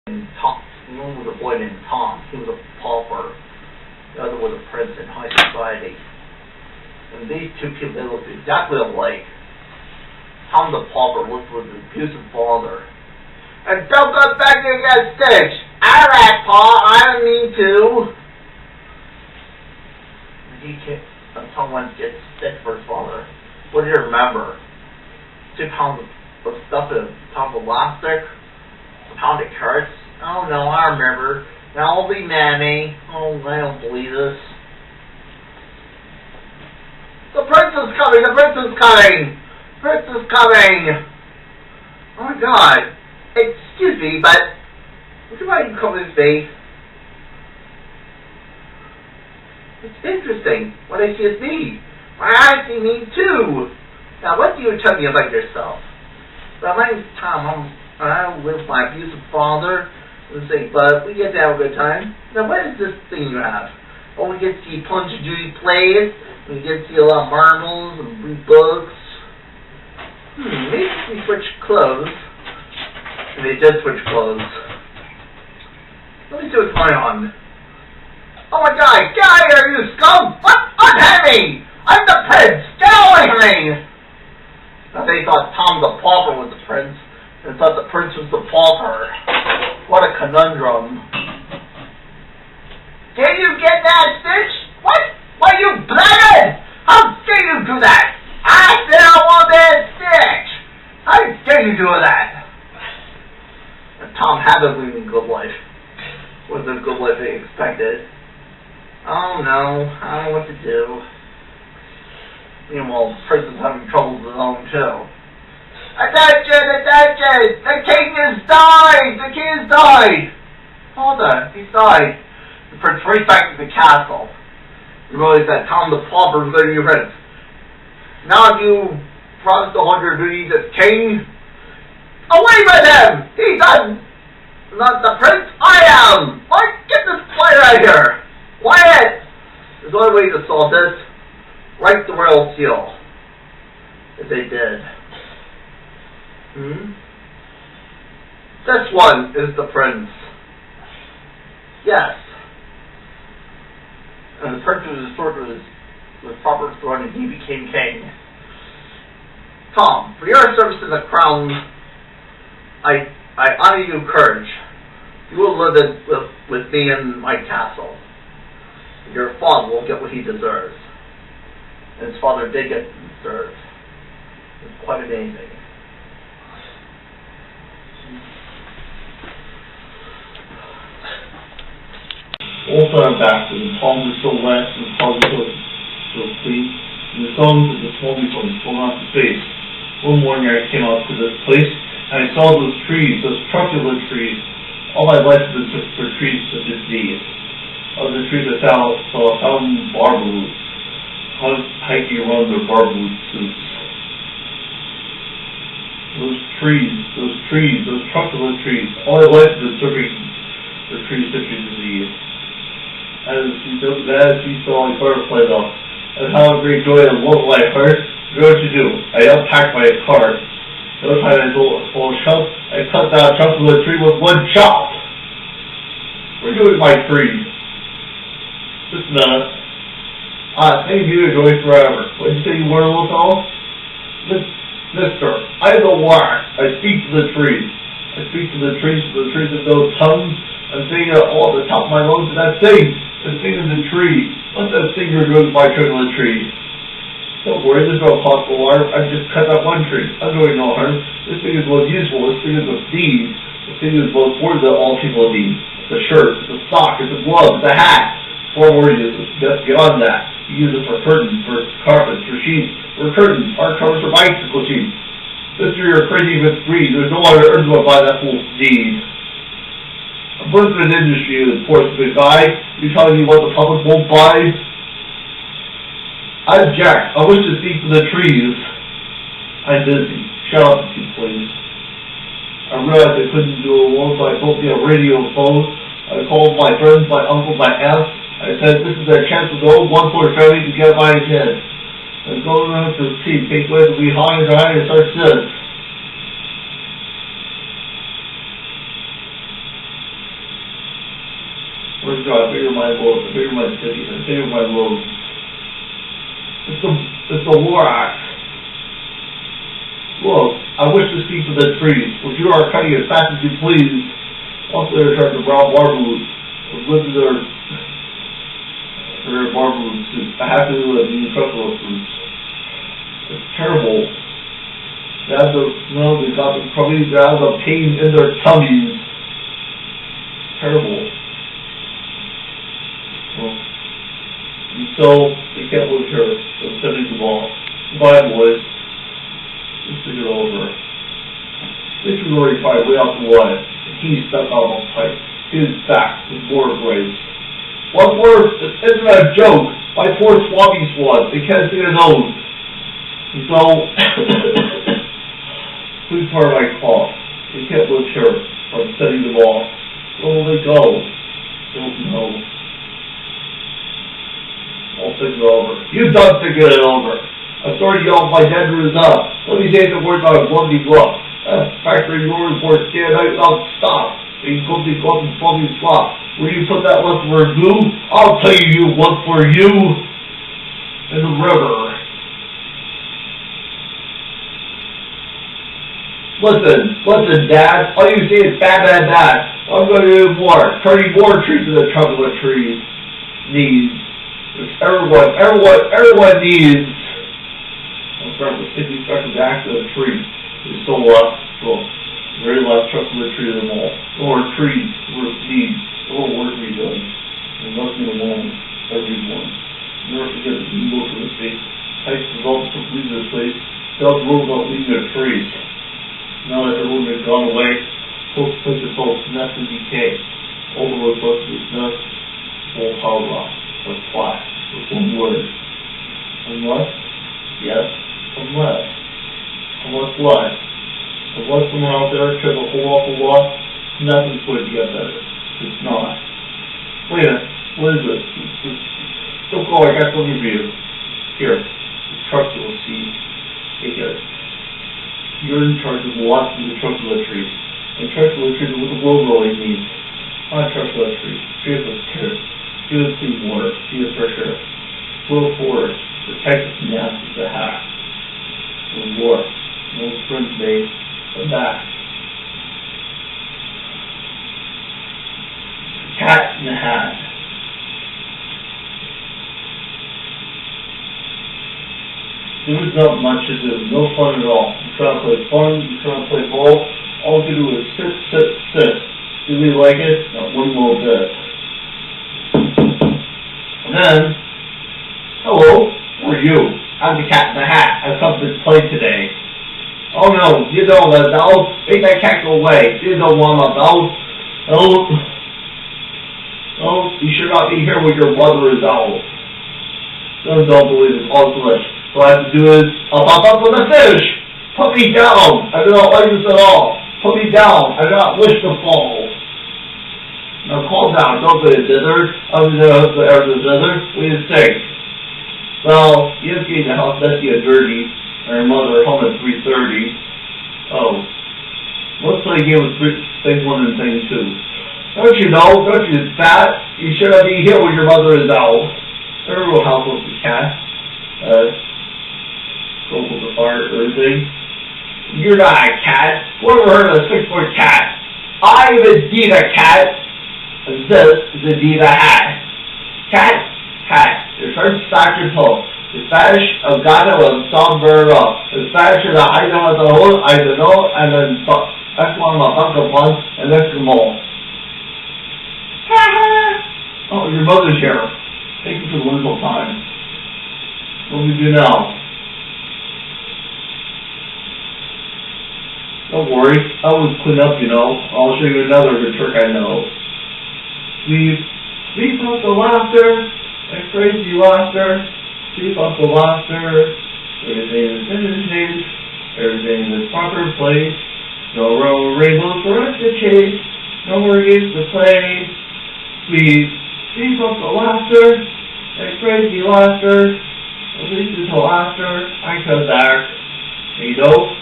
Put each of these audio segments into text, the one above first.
Tom, one was a boy named Tom. He was a pauper. The other was a prince in high society. And these two people, they looked exactly alike. Tom the pauper looked with an abusive father. And don't go back there and get stitched. Alright, Paul, I don't mean to. And he can't, and Tom went to get stitched for his father. What do you remember? 2 pounds of stuff in a top of elastic? A pound of carrots? Oh no, I remember. Now I'll be Mammy. Oh, I don't believe this. The prince is coming! The prince is coming! The prince is coming! Oh my god. Excuse me, but would you mind coming with me? It's interesting. What I see is me. My eyes see me too. Now what do you tell me about yourself? Well, my name's Tom. I live with my abusive father. But we get to have a good time. Now what is this thing you have? Oh, we get to see Punch and Judy plays. We get to see a lot of marbles and read books. Maybe we switch clothes. And they did switch clothes. Let me see what's going on. Oh my god, get out of here, you scum! What? Unhand me! I'm the prince! Get away from me! Now they thought Tom the pauper was the prince, and thought the prince was the pauper. What a conundrum. Did you get that, Stitch? What? Why, you blackguard! How dare you do that? I said I want that Stitch! How dare you do that? And Tom had a leading good life. Wasn't a good life they expected. Oh no, I don't know what to do. Meanwhile, the person's having trouble with his own too. Attention! Attention! The king has died! The king has died! Hold on, he's died. The prince raced back to the castle. You realize that Tom the pauper is going to be your prince. Now have you promised to hold your duties as king? Away with him! He's not the prince, I am! Why, get this player out of here! Quiet! There's only way to solve this. Write the royal seal. If they did. This one is the prince. Yes. And the prince was restored to his proper throne and he became king. Tom, for your service to the crown, I honor you courage. You will live with me in my castle. Your father will get what he deserves. And his father did get what he deserved. It's quite amazing. Also I'm back, and the palms are still wet, and the palms are still clean, and the songs of the small people still not to face. One morning I came out to this place, and I saw those trees, those truculent trees. All my life has been for trees such as these. Of the trees I saw 1,000 barboos, hiking around their barboo suits. Those truculent trees. All my life has been serving for trees such as these. As you saw my butterfly though, and how great joy and love my heart. You know what to do? I unpacked my cart. The other time I go full chunk, I cut down a chunk of the tree with one chop. We're doing my tree. Just nuts. Thank you, enjoy forever. What did you say you were, little fellow? Mister, I am the war. I speak to the trees. I speak to the trees have no tongues. I'm singing it all at the top of my lungs, and I sing. I'm singing the tree. Let that singer go to my truculent tree. Don't worry, there's no possible harm. I just cut that one tree. I'm doing no harm. This thing is most useful. This thing is a steed. This thing is most important that all people need. It's a shirt, it's a sock, it's a glove, it's a hat. 4 more uses. Just beyond that. You use it for curtains, for carpets, for sheets, for curtains, hard covers, for bicycle seats. Sister, you're crazy if it's free. There's no other earth to buy that full steed. A blizzard industry is forced to buy. You telling me what the public won't buy? I object. I wish to speak to the trees. I'm busy. Shut up, if you please. I realized I couldn't do it alone, so I built me a radio phone. I called my friends, my uncle, my aunt. I said, this is their chance to go. One for a family to get by his head. And go around to see. Take away to be high and dry and start this. Where's God? Bigger my load, the bigger my city, the bigger my load. It's the war axe. Look, I wish to speak for the trees, which you are cutting as fast as you please. Also, they're trying to brown barboots. With their barboots suits. I have to do a new truckload suits. It's terrible. They got the pain in their tummies. Terrible. Well, and so they can't live here. So I'm sending them all. Goodbye, boys. Let's think it over. This was already probably way out the way. He stuck out on a pipe. His back was more grace. What worse? This isn't a joke. My poor swabby swans. They can't see their nose. And so, please pardon my cough. They can't live here. I'm sending them off. Where will they go? Don't know. I'll think it over. You done thinking it over. I'm starting to get off my head is up. Let me say some words on a bloody look. Factory door report stand out without stop. You go to bloody swap. Where you put that one for glue? I'll tell you one for you in the river. Listen, Dad. All you say is bad. I'm going to do more. Turning more trees to the trunk of a tree needs. Everyone needs. I'll start with 60 seconds back to the tree. It's so left, very left trunk of the tree of them all. No more trees, work needs. No more work to be done. And left me alone, everyone. Never forget that you look for the state. Types developed to leave this place. Tell the world about leaving their trees. Now that everyone has gone away, folks place it both nest and decay. All the road left is nest, all hollow, or flat, with one word. Unless, yes, unless what? Unless someone out there took a whole awful lot, nothing's going to get better. It's not. Wait a minute, what is this? Don't go, I got something for you. Here, the truck will see. Take it. You're in charge of watching the trunk of the tree. And trunk of the tree is what the world really needs. Not a trunk of the tree. Tree of the care. Give it clean water. Be a fresh air. Grow forest. Protect the nasty the hack. The war. No sprint base. Come back. Cat in the Hat. There was not much to do, no fun at all. You try to play fun, you try to play ball, all you do is sit. Do we like it? Not one little bit. And then, hello, who are you? I'm the Cat in the Hat. I've come to play today. Oh no, you don't want a doll. Make that cat go away. You don't want a doll. Oh, you should not be here when your mother is out. Don't believe it's all glitch. What I have to do is, I'll pop up with a fish. Put me down. I do not like this at all. Put me down. I do not wish to fall. Now calm down. Don't be a dither. I'm the dither. What do you think? Well, you have to get the house messy and dirty. And her mother home at 3:30. Oh. Let's play a game with thing 1 and thing 2. Don't you know? Don't you fat? You should not be here when your mother is out. Everyone will help with the cat. Go with the fire or anything. You're not a cat. Whoever heard of a 6-foot cat? I am indeed a cat. And this is indeed a hat. Cat, hat. Your first factor's home. The Spanish of Ghana was sombrero. The Spanish of the Haida was a whole, I don't know, and then that's one of my bunker puns, and that's the mole. Oh, your mother's here. Thank you for the wonderful time. What do we do now? Don't worry, I always clean up, you know. I'll show you another good trick I know. Sweep up the laughter, that crazy laughter. Sweep up the laughter. Everything is in its place. Everything in its proper place. No rainbows for us to chase. No more games to play. Sweep up the laughter, that crazy laughter. At least until after I come back. And you know,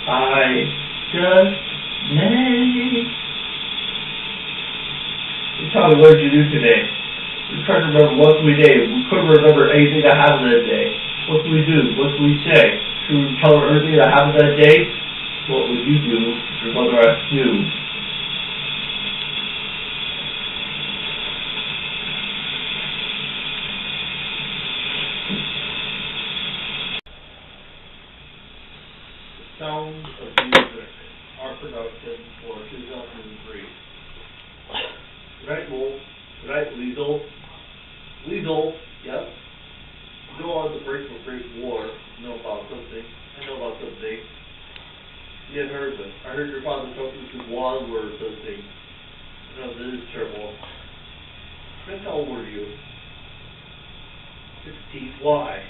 I just may. tell me, what did you do today? We tried to remember what we did. We couldn't remember anything that happened that day. What did we do? What did we say? Should we tell her everything that happened that day? What would you do if your mother asked you? Sounds of Music, our production for 2003. Good night, Wolf. Good night, Weasel. Weasel, yep. You go on the brink of a great war. Know about something. I know about something. You hadn't heard of it. I heard your father talking to Wazler or something. No, this is terrible. Chris, how old were you? 16. Why?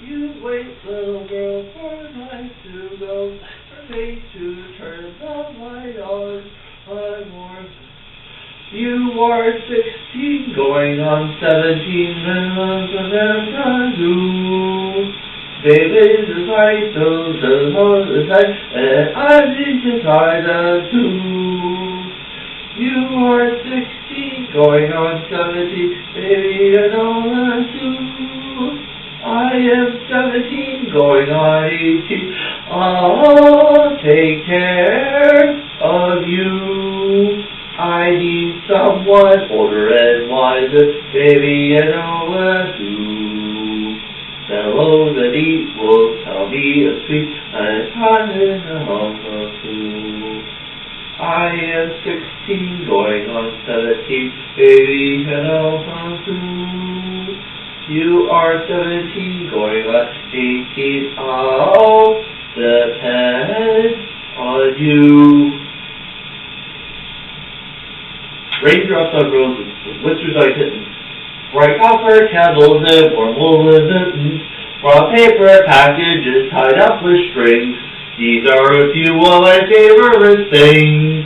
You wait, little girl, for night to go, for fate to turn the light on. I'm more. You are 16, going on 17 minutes of afternoon. David is right, so the Lord is right, and I'm inside the two. You are 16, going on 17, baby, I know that too. I am 17, going on 18, I'll take care of you. I need someone older and wiser, baby, I know that too. Fellow that eat will tell me a sweet and hot in a hum of food. I am 16, going on 17, baby, I know how to. You are 17, going on 18, I'll depend on you. Raindrops on roses, whiskers like kittens, bright copper candles and warm woolen mittens, raw paper packages tied up with strings. These are a few of my favorite things.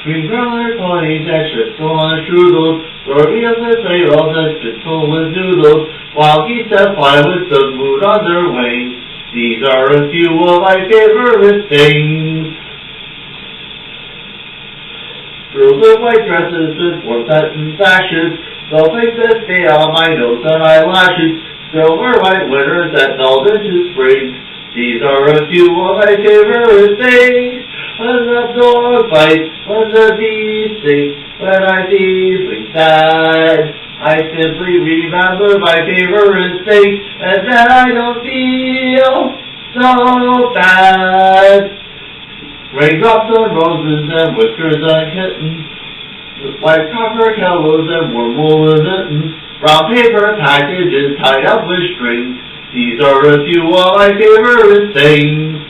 Cream colored ponies, extra on strudels, Dorothy with sleigh rolls and spitful with noodles, wild geese that fly with the moon on their wings. These are a few of my favorite things. Girls with white dresses with warm satin sashes, snowflakes that stay on my nose and eyelashes, silver white winters that melt into spring. These are a few of my favorite things. When the dog bites, when the bees sing, when I'm feeling sad, I simply remember my favorite thing, and then I don't feel so bad. Raindrops on roses and whiskers on kittens, white copper kettles and warm woolen mittens, brown paper packages tied up with strings. These are a few of my favorite things.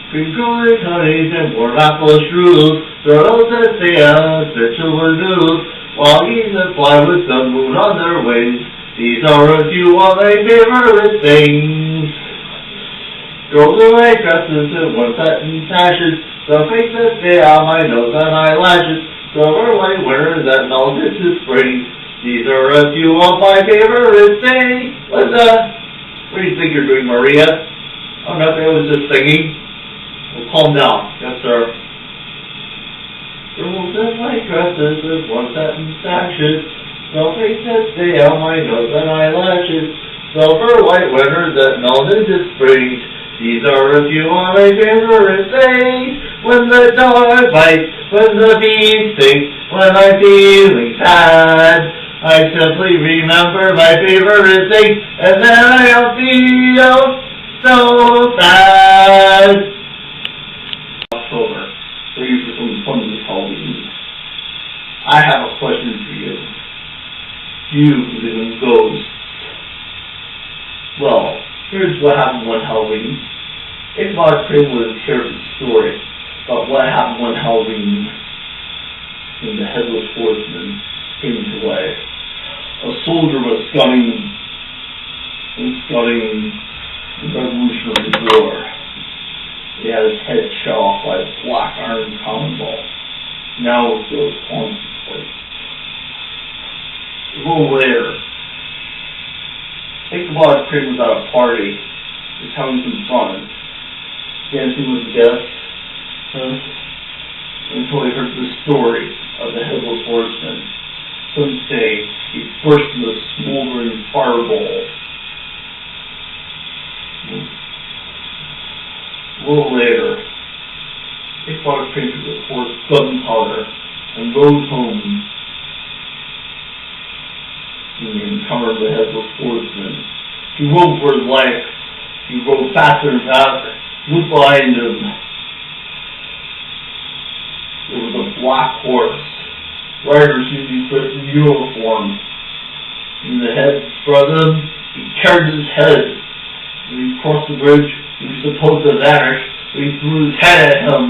Cream colored honey's and warm apple strudels, turtles that stay on spitful with noodles, wild geese that fly with the moon on their wings. These are a few of my favorite things. Girls in white dresses and warm satin sashes, the face that stay on my nose and eyelashes, silver white winters that melt into spring. These are a few of my favorite things. Linda, what do you think you're doing, Maria? Oh, nothing, I was just singing. Well, calm down. Yes, sir. Girls in white dresses and warm satin sashes, the face that stay on my nose and eyelashes, silver white winters that melt into spring. These are a few of my favorite things. When the dog bites, when the bees sing, when I'm feeling sad, I simply remember my favorite things, and then I don't feel so bad. October, ready for some fun this Halloween. I have a question for you. You who live in ghosts. Well, here's what happened one Halloween. Ichabod Crane was here for the story about what happened one Halloween when the Headless Horseman came into life. A soldier was scouting the Revolutionary War. He had his head shot off by a black iron cannon ball. Now it goes on to place. A little later, Ichabod Crane was at a party. He was having some fun, dancing with guests, and until he heard the story of the Headless Horseman. Some say he burst in a smoldering fireball. A little later, Ichabod painted his horse Gunpowder and rode home. When he encountered the Headless Horseman, he rode for his life. He rode faster and faster. Looked behind him. There was a black horse. Riders usually put in uniform. In the head in front of him, he carried his head. When he crossed the bridge, he was supposed to vanish, but he threw his head at him.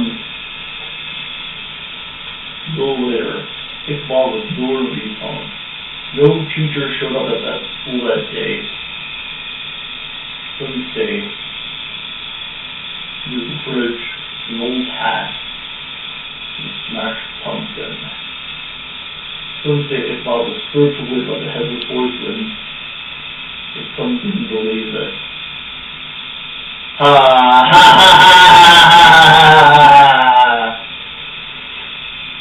A little later, Ichabod was nowhere to be found. No teacher showed up at that school that day. Some say he was a bridge, an old hat, and a smashed pumpkin. Some say Ichabod was spiritual away by the Headless Horseman, but some didn't believe it. Ha ha ha!